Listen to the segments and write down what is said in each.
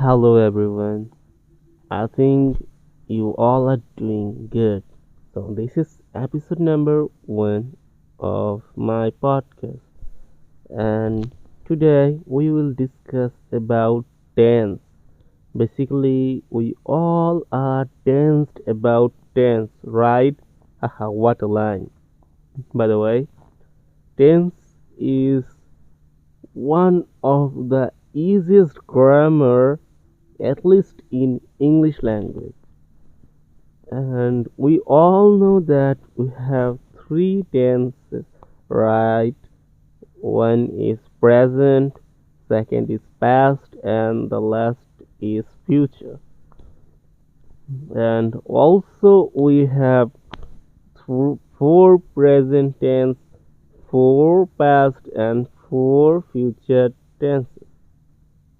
Hello everyone. I think you all are doing good. So this is episode number 1 of my podcast, and today we will discuss about tense. Basically, we all are tensed about tense, right? Haha, what a line. By the way, tense is one of the easiest grammar, at least in English language. And we all know that we have three tenses, right? One is present, second is past, and the last is future. And also we have four present tense, four past, and four future tenses.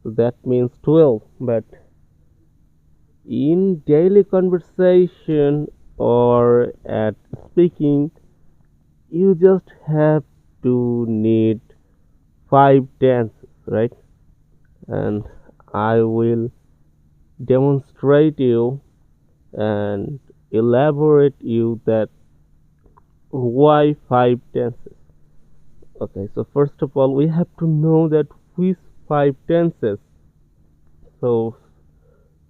So that means 12. But in daily conversation or at speaking, you just have to need five tenses, right? And I will demonstrate you and elaborate you that why five tenses. Okay, so first of all, we have to know that which five tenses. So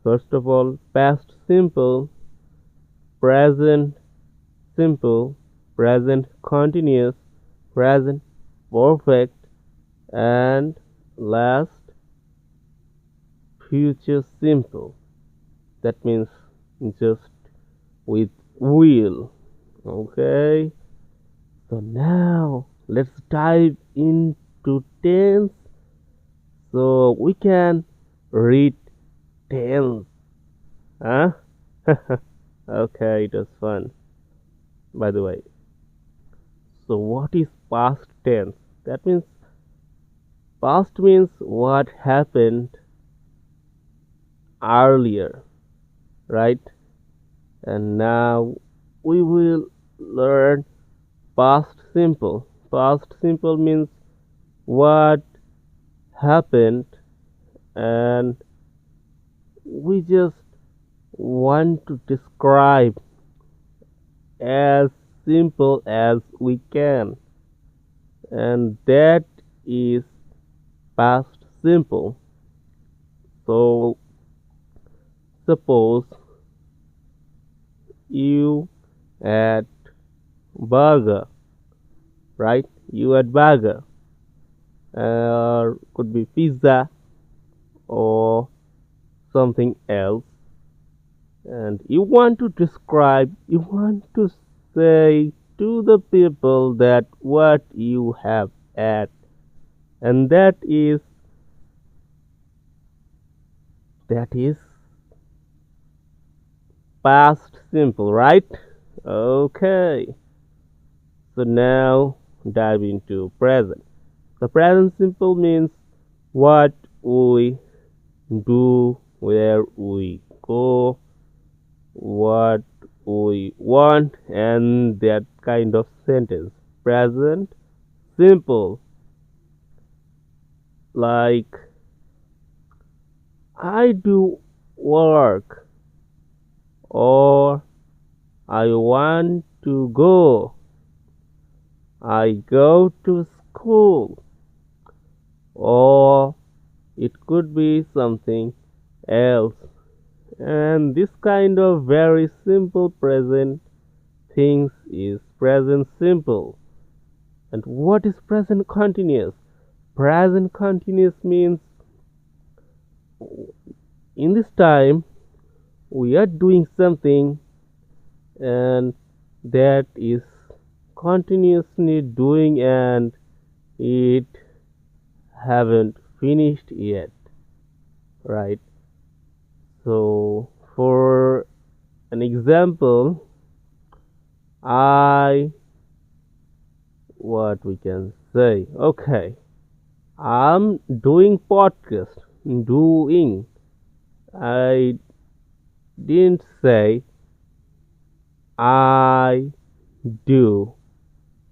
first of all, past simple, present simple, present continuous, present perfect, and last future simple. That means just with will. Okay, so now let's dive into tense so we can read tense. Huh? Okay, it was fun. By the way, so what is past tense? That means past means what happened earlier, right? And now we will learn past simple. Past simple means what happened, and we just want to describe as simple as we can, and that is past simple. So suppose you ate burger, right? You ate burger, or could be pizza or something else, and you want to say to the people that what you have ate, and that is past simple, right? Okay, so now dive into present. The present simple means what we do, where we go, what we want, and that kind of sentence. Present simple, like I do work, or I want to go, I go to school, or it could be something else. And this kind of very simple present things is present simple. And what is present continuous? Present continuous means in this time we are doing something, and that is continuously doing, and it haven't finished yet, right? So for an example, I what we can say, okay, I'm doing podcast. Doing, I didn't say I do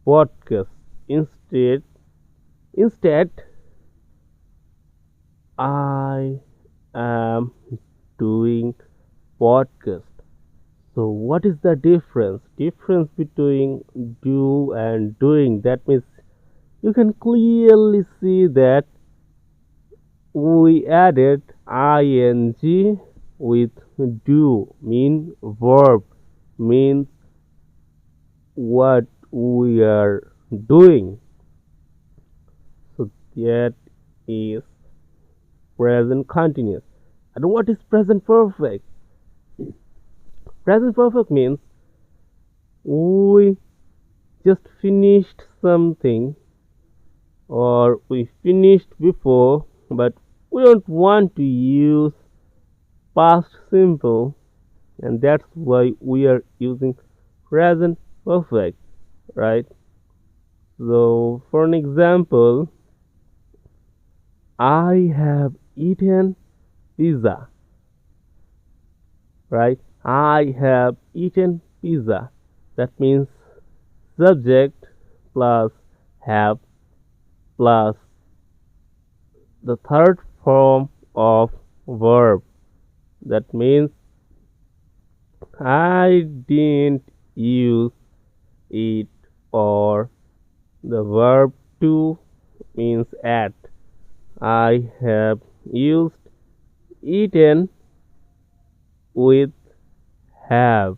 podcast. Instead, I am doing podcast. So what is the difference? Difference between do and doing. That means you can clearly see that we added ing with do, mean verb, means what we are doing. So that is present continuous. And what is present perfect? Present perfect means we just finished something or we finished before, but we don't want to use past simple, and that's why we are using present perfect, right? So, for an example, I have eaten pizza, right? I have eaten pizza. That means subject plus have plus the third form of verb. That means I didn't use it, or the verb to means at. I have used eaten with have,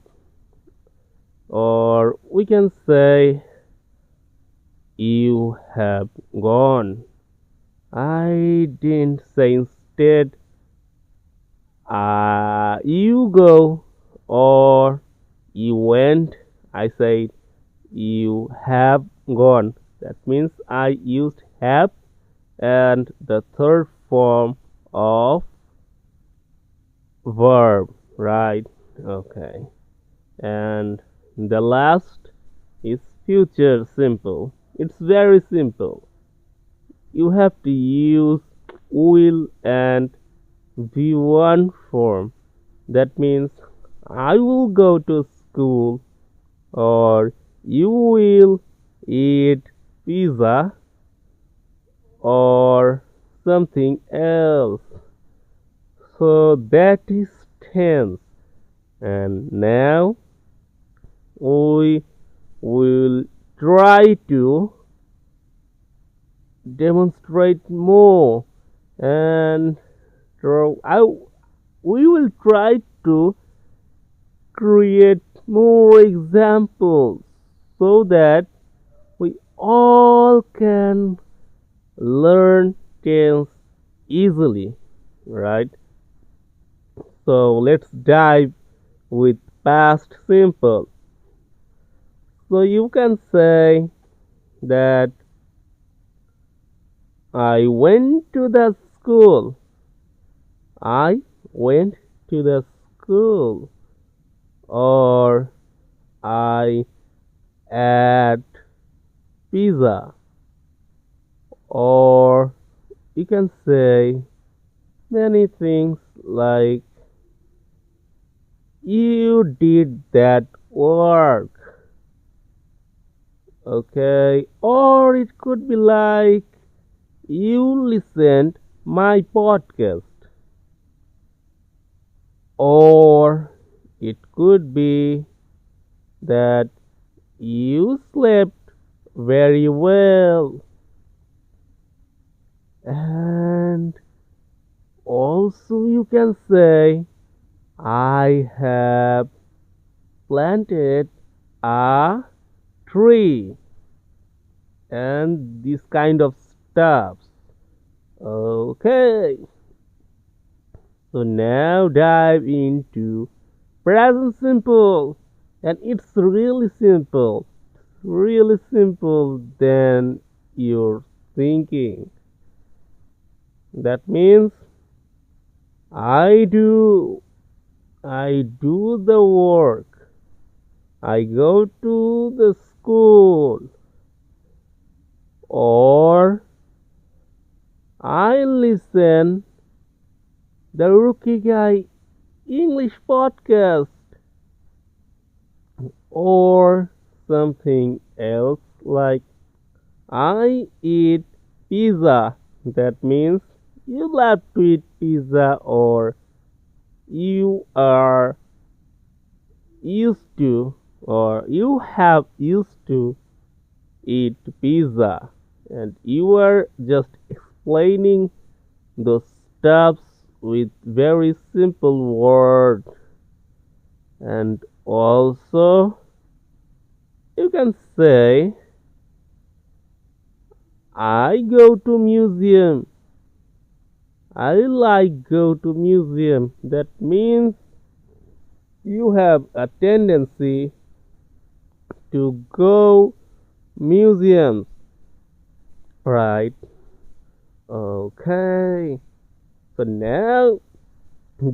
or we can say you have gone. I didn't say instead you go or you went. I said you have gone. That means I used have and the third form of verb, right? Okay. And the last is future simple. It's very simple. You have to use will and V1 form. That means I will go to school or you will eat pizza or something else. So that is tense. And now we will try to demonstrate more and we will try to create more examples so that we all can learn tense easily, right? So let's dive with past simple. So you can say that I went to the school. I went to the school. Or I ate pizza. Or you can say many things like you did that work. Okay. Or it could be like you listened my podcast. Or it could be that you slept very well. And also you can say I have planted a tree and this kind of stuff. Okay. So now dive into present simple, and it's really simple than you're thinking. That means I do, I do the work, I go to the school, or I listen the Rookie Guy English podcast, or something else like I eat pizza. That means you love to eat pizza, or you are used to, or you have used to eat pizza, and you are just explaining those stuffs with very simple words. And also you can say, I go to museum. I like go to museum. That means you have a tendency to go museums, right? Okay. So now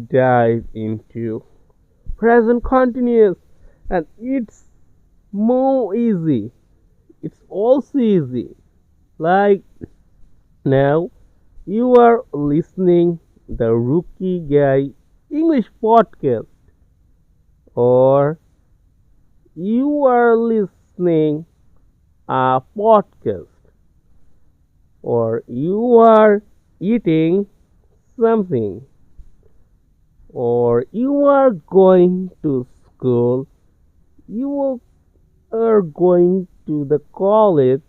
dive into present continuous, and it's more easy. It's also easy. Like now you are listening the rookie guy English podcast, or you are listening a podcast, or you are eating something, or you are going to school, you are going to the college,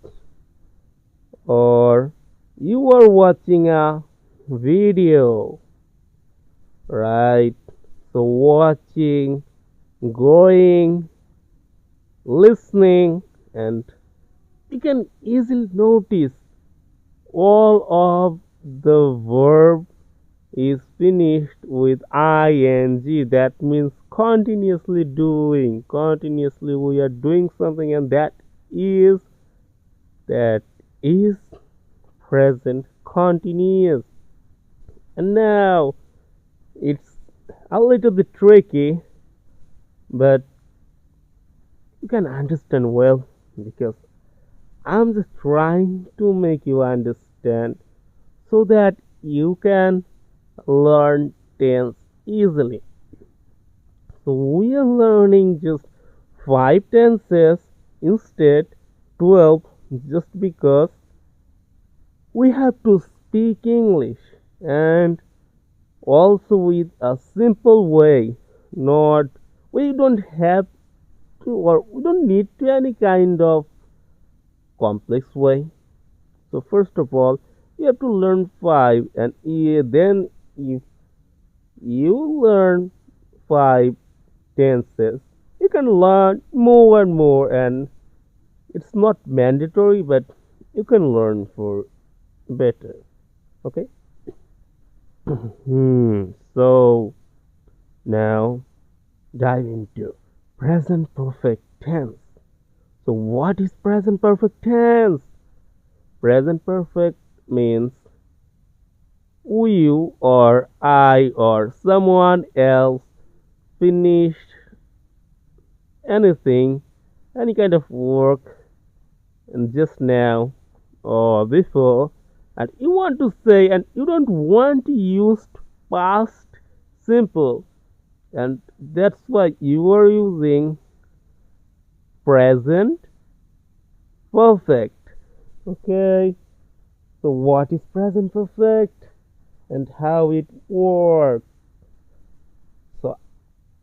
or you are watching a video, right? So watching, going, listening, and you can easily notice all of the verb is finished with ing. That means continuously doing. Continuously we are doing something, and is that is present continuous. And now it's a little bit tricky, but you can understand well, because I'm just trying to make you understand so that you can learn tense easily. So we are learning just 5 tenses instead 12, just because we have to speak English, and also with a simple way. Not, we don't have to, or we don't need to any kind of complex way. So first of all, you have to learn 5, and then if you learn 5 tenses, you can learn more and more, and it's not mandatory, but you can learn for better. Okay. So now dive into present perfect tense. So what is present perfect tense? Present perfect means you or I or someone else finished anything, any kind of work, and just now or before, and you want to say, and you don't want to use past simple, and that's why you are using present perfect. Okay, so what is present perfect and how it works? So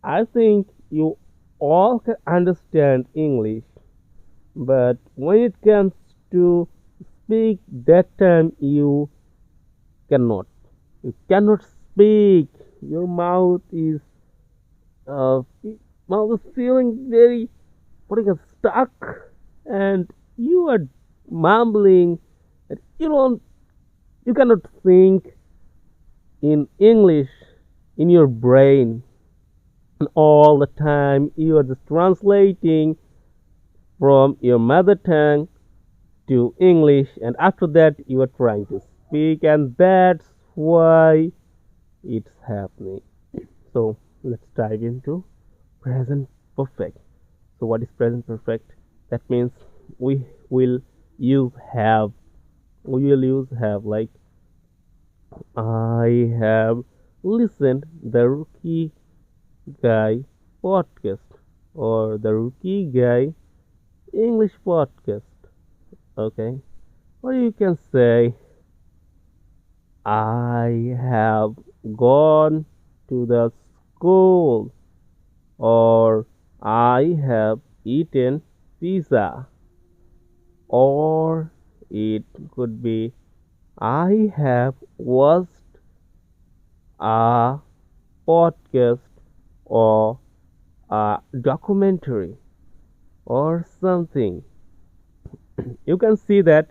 I think you all can understand English, but when it comes to speak, that time cannot. You cannot speak. Your uh, mouth is feeling very putting a stuck, and you are mumbling. And you cannot think in English in your brain, and all the time you are just translating from your mother tongue to English, and after that you are trying to speak, and that's why it's happening. So let's dive into present perfect. So what is present perfect? That means we will use have. We will use have, like I have listened the rookie guy podcast, or the rookie guy English podcast. Okay, or you can say I have gone to the school, or I have eaten pizza, or it could be I have watched a podcast or a documentary or something. You can see that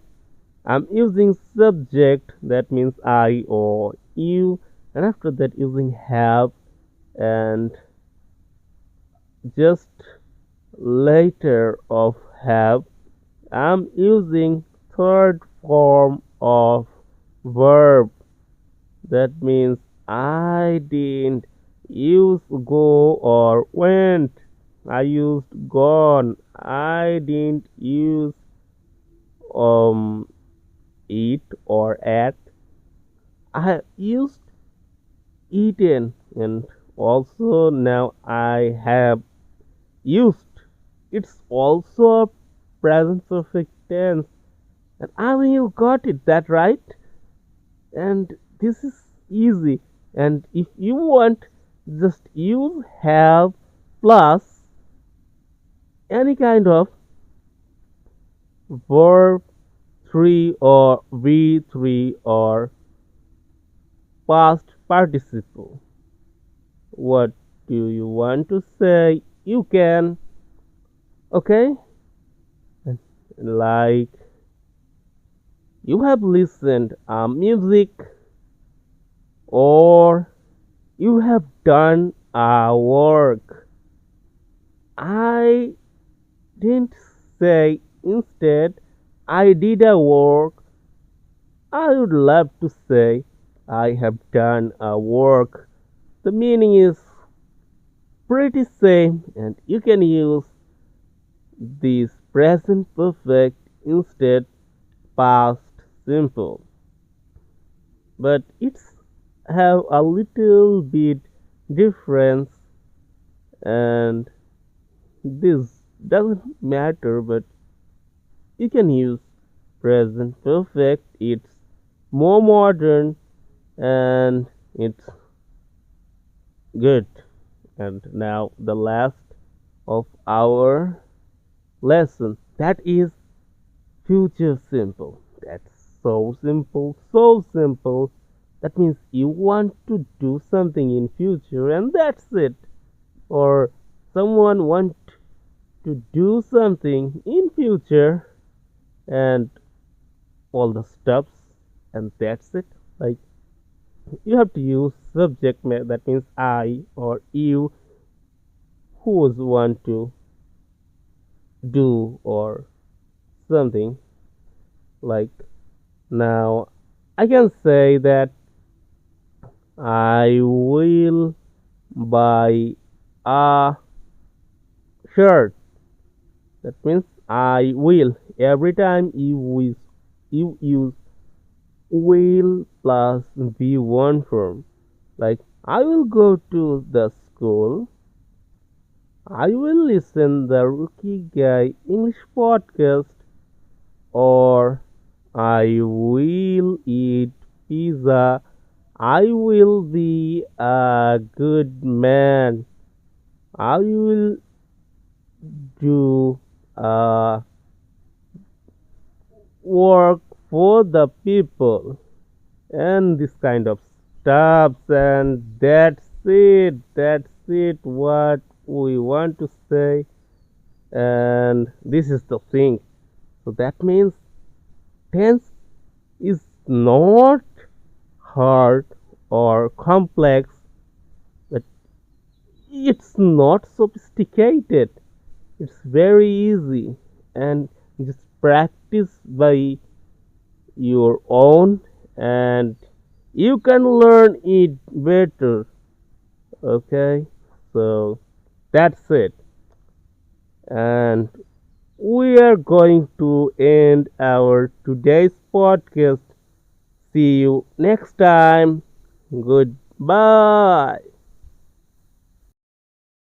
I'm using subject, that means I or you, and after that using have, and just later of have I'm using third form of verb, that means I didn't use go or went, I used gone, I didn't use um eat or at, I used eaten, and also now I have used. It's also a present perfect tense. And I think you got it that right. And this is easy. And if you want, just use have plus any kind of verb 3 or V3 or past participle. What do you want to say? You can. Okay? Like you have listened music, or you have done a work. I didn't say instead I did a work. I would love to say I have done a work. The meaning is pretty same, and you can use this present perfect instead past simple, but it's have a little bit difference, and this doesn't matter, but you can use present perfect. It's more modern and it's good. And now the last of our lesson, that is future simple. That's so simple, so simple. That means you want to do something in future and that's it. Or someone want to do something in future and all the stuffs, and that's it. Like you have to use subject that means I or you, who's want to do or something. Like now I can say that I will buy a shirt. That means I will. Every time you use will plus V1 form. Like I will go to the school. I will listen the Rookie Guy English podcast, or I will eat pizza. I will be a good man. I will do work for the people and this kind of stuff, and that's it what we want to say, and this is the thing. So that means tense is not hard or complex, but it's not sophisticated. It's very easy, and just practice by your own, and you can learn it better. Okay, so that's it, and we are going to end our today's podcast. See you next time. Goodbye.